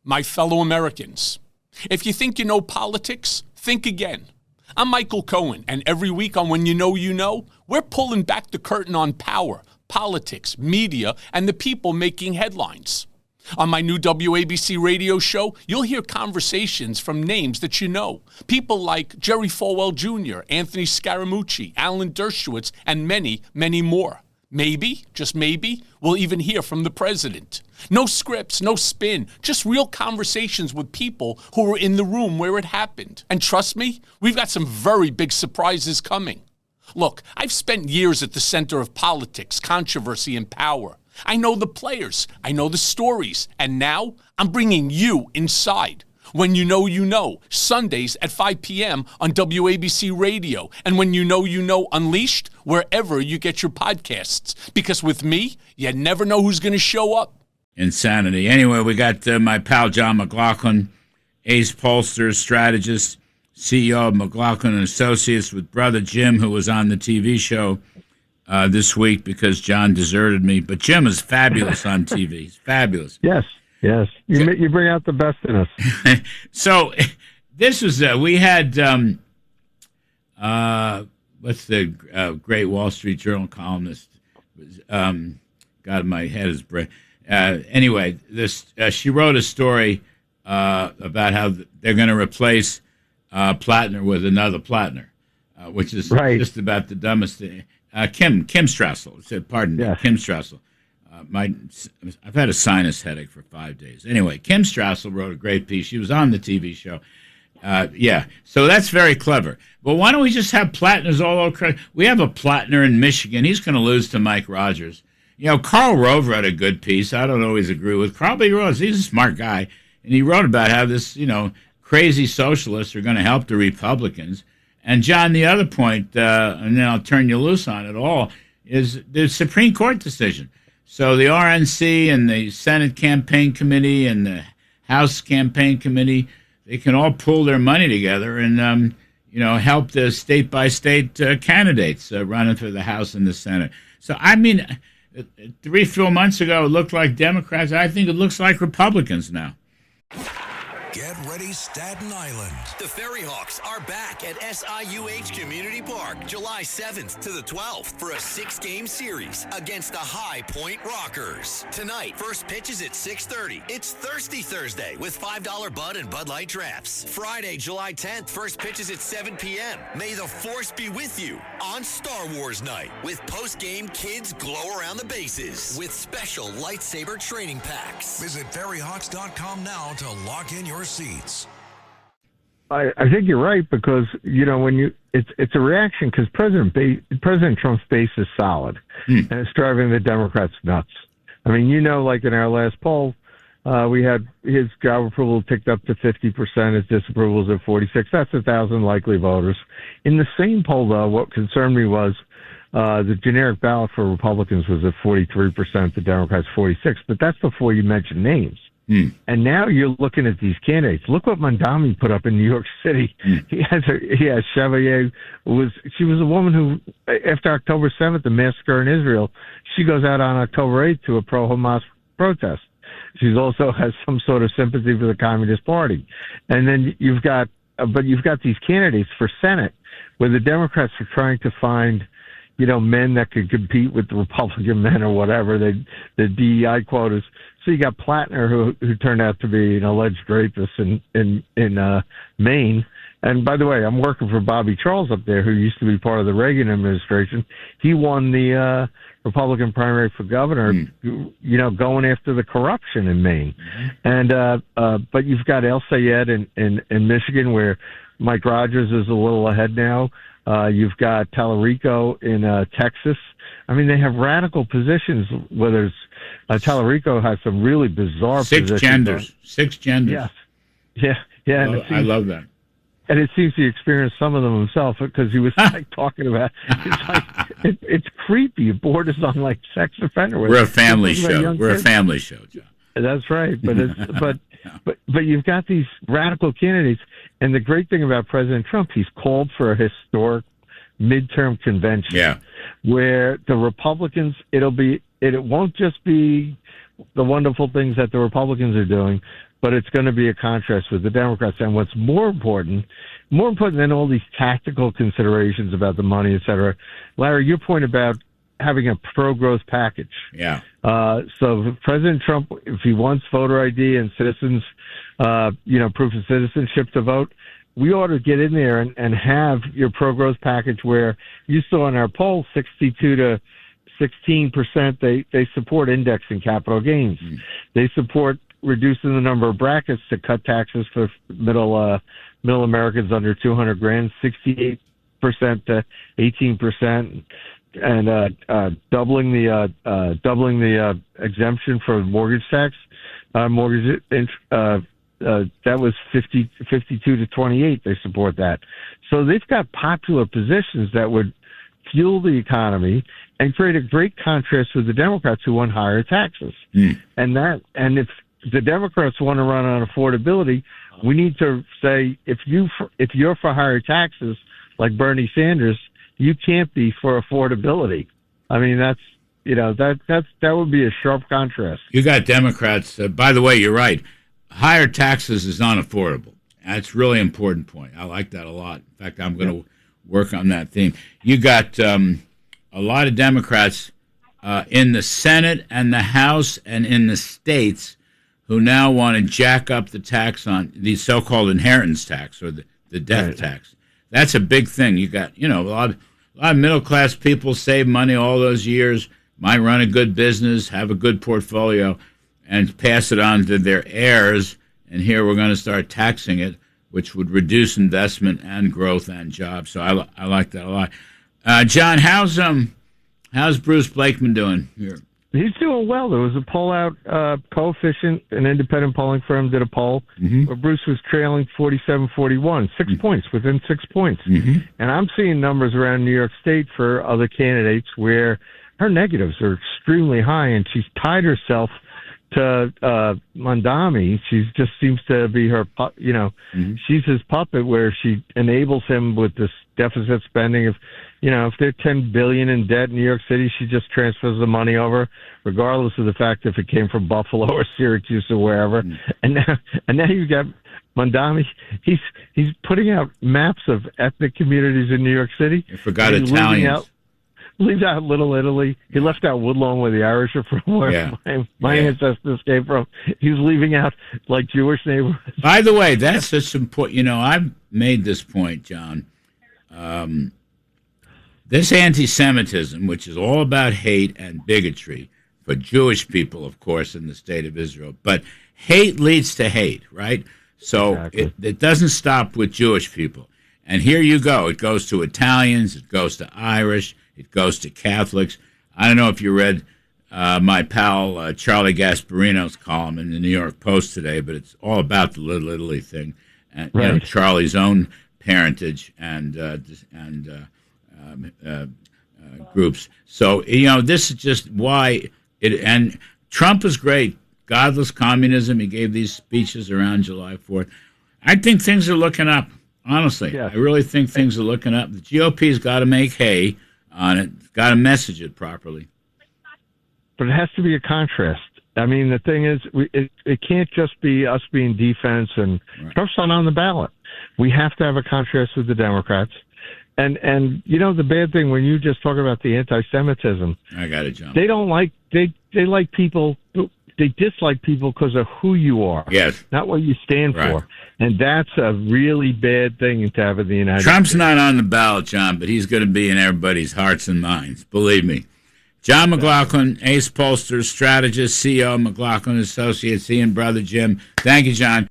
my fellow Americans. If you think you know politics, think again. I'm Michael Cohen, and every week on When You Know, we're pulling back the curtain on power, politics, media, and the people making headlines. On my new WABC radio show, you'll hear conversations from names that you know. People like Jerry Falwell Jr., Anthony Scaramucci, Alan Dershowitz, and many, many more. Maybe, just maybe, we'll even hear from the president. No scripts, no spin, just real conversations with people who were in the room where it happened. And trust me, we've got some very big surprises coming. Look, I've spent years at the center of politics, controversy, and power. I know the players, I know the stories, and now I'm bringing you inside. When You Know, Sundays at 5 p.m. on WABC Radio, and When You Know Unleashed, wherever you get your podcasts. Because with me, you never know who's going to show up. Insanity. Anyway, we got my pal John McLaughlin, ace pollster, strategist, CEO of McLaughlin and Associates, with brother Jim, who was on the TV show this week because John deserted me. But Jim is fabulous on TV. He's fabulous. Yes. You bring out the best in us. So this was, we had, what's the great Wall Street Journal columnist? God, my head is anyway, she wrote a story about how they're going to replace Platner with another Platner, which is just about the dumbest thing. Kim Strassel. Pardon me, Kim Strassel. I've had a sinus headache for 5 days. Anyway, Kim Strassel wrote a great piece. She was on the TV show. So that's very clever. But why don't we just have Platners all over? We have a Platner in Michigan. He's going to lose to Mike Rogers. You know, Karl Rove wrote a good piece. I don't always agree with Karl, but he's a smart guy. And he wrote about how this, crazy socialists are going to help the Republicans. And, John, the other point, and then I'll turn you loose on it all, is the Supreme Court decision. So the RNC and the Senate Campaign Committee and the House Campaign Committee, they can all pool their money together and, help the state-by-state candidates running for the House and the Senate. So, 3-4 months ago, it looked like Democrats. I think it looks like Republicans now. Get ready, Staten Island. The Ferry Hawks are back at SIUH Community Park July 7th to the 12th for a 6-game series against the High Point Rockers. Tonight, first pitch is at 6:30. It's Thirsty Thursday with $5 Bud and Bud Light Drafts. Friday, July 10th, first pitch is at 7 p.m. May the Force be with you on Star Wars Night with post-game kids glow around the bases with special lightsaber training packs. Visit ferryhawks.com now to lock in your seats. I think you're right because it's a reaction because President Trump's base is solid and it's driving the Democrats nuts. I mean, like in our last poll, we had his job approval ticked up to 50%, his disapproval is at 46%. That's 1,000 likely voters. In the same poll, though, what concerned me was the generic ballot for Republicans was at 43%, the Democrats 46%, but that's before you mention names. And now you're looking at these candidates. Look what Mondami put up in New York City. He has Chevalier. She was a woman who, after October 7th, the massacre in Israel, she goes out on October 8th to a pro-Hamas protest. She also has some sort of sympathy for the Communist Party. And then you've got these candidates for Senate where the Democrats are trying to find men that could compete with the Republican men or whatever, the DEI quotas. So you got Platner, who turned out to be an alleged rapist in Maine. And by the way, I'm working for Bobby Charles up there, who used to be part of the Reagan administration. He won the Republican primary for governor, going after the corruption in Maine. And but you've got El Sayed in Michigan, where Mike Rogers is a little ahead now. You've got Tallarico in Texas. I mean, they have radical positions, whether it's Tallarico has some really bizarre positions. Six genders. Yeah. I love that. And it seems he experienced some of them himself because he was talking about it's creepy. It borders on like sex offender. We're a family show. We're a family show, John. That's right. But but you've got these radical candidates, and the great thing about President Trump, he's called for a historic midterm convention where the Republicans, it won't just be the wonderful things that the Republicans are doing, but it's going to be a contrast with the Democrats. And what's more important than all these tactical considerations about the money, et cetera, Larry, your point about having a pro-growth package. Yeah. So President Trump, if he wants voter ID and citizens, proof of citizenship to vote, we ought to get in there and have your pro-growth package where you saw in our poll 62 to 16% they support indexing capital gains. They support reducing the number of brackets to cut taxes for middle Americans under 200 grand, 68% to 18%, and doubling the exemption for mortgage tax. That was 52 to 28. They support that. So they've got popular positions that would fuel the economy and create a great contrast with the Democrats who want higher taxes. And if the Democrats want to run on affordability, we need to say if you're for higher taxes, like Bernie Sanders, you can't be for affordability. I mean, that would be a sharp contrast. You got Democrats. By the way, you're right. Higher taxes is unaffordable. That's a really important point. I like that a lot. In fact, I'm going to work on that theme. You got a lot of Democrats in the Senate and the House and in the states who now want to jack up the tax on the so-called inheritance tax or the death tax. That's a big thing. You got, a lot of middle-class people save money all those years, might run a good business, have a good portfolio, and pass it on to their heirs. And here we're going to start taxing it, which would reduce investment and growth and jobs. So I like that a lot. John, how's Bruce Blakeman doing here? He's doing well. There was a poll out, Coefficient, an independent polling firm did a poll where Bruce was trailing 47-41, 6 points, within 6 points. And I'm seeing numbers around New York State for other candidates where her negatives are extremely high, and she's tied herself to Mondami. She just seems to be her, she's his puppet where she enables him with this deficit spending of, if they're $10 billion in debt in New York City, she just transfers the money over, regardless of the fact if it came from Buffalo or Syracuse or wherever. And now you got Mondami. He's putting out maps of ethnic communities in New York City. I forgot Italians. Leaves out Little Italy. He left out Woodlawn, where the Irish are from, where my ancestors came from. He's leaving out like Jewish neighborhoods. By the way, that's such important. I've made this point, John. This anti-Semitism, which is all about hate and bigotry for Jewish people, of course, in the state of Israel, but hate leads to hate, right? So exactly. It doesn't stop with Jewish people. And here you go. It goes to Italians. It goes to Irish. It goes to Catholics. I don't know if you read my pal Charlie Gasparino's column in the New York Post today, but it's all about the Little Italy thing, and Charlie's own parentage and groups. So this is just why it. And Trump is great. Godless communism. He gave these speeches around July 4th. I think things are looking up. Honestly, I really think things are looking up. The GOP's got to make hay on it. It's got to message it properly. But it has to be a contrast. I mean, the thing is, it can't just be us being defense and Trump's not on the ballot. We have to have a contrast with the Democrats. And the bad thing when you just talk about the anti-Semitism, I got it, John. They don't like they like people. They dislike people because of who you are, not what you stand for. And that's a really bad thing to have in the United States. Trump's not on the ballot, John, but he's going to be in everybody's hearts and minds. Believe me. John McLaughlin, ace pollster, strategist, CEO, McLaughlin Associates, he and brother Jim. Thank you, John.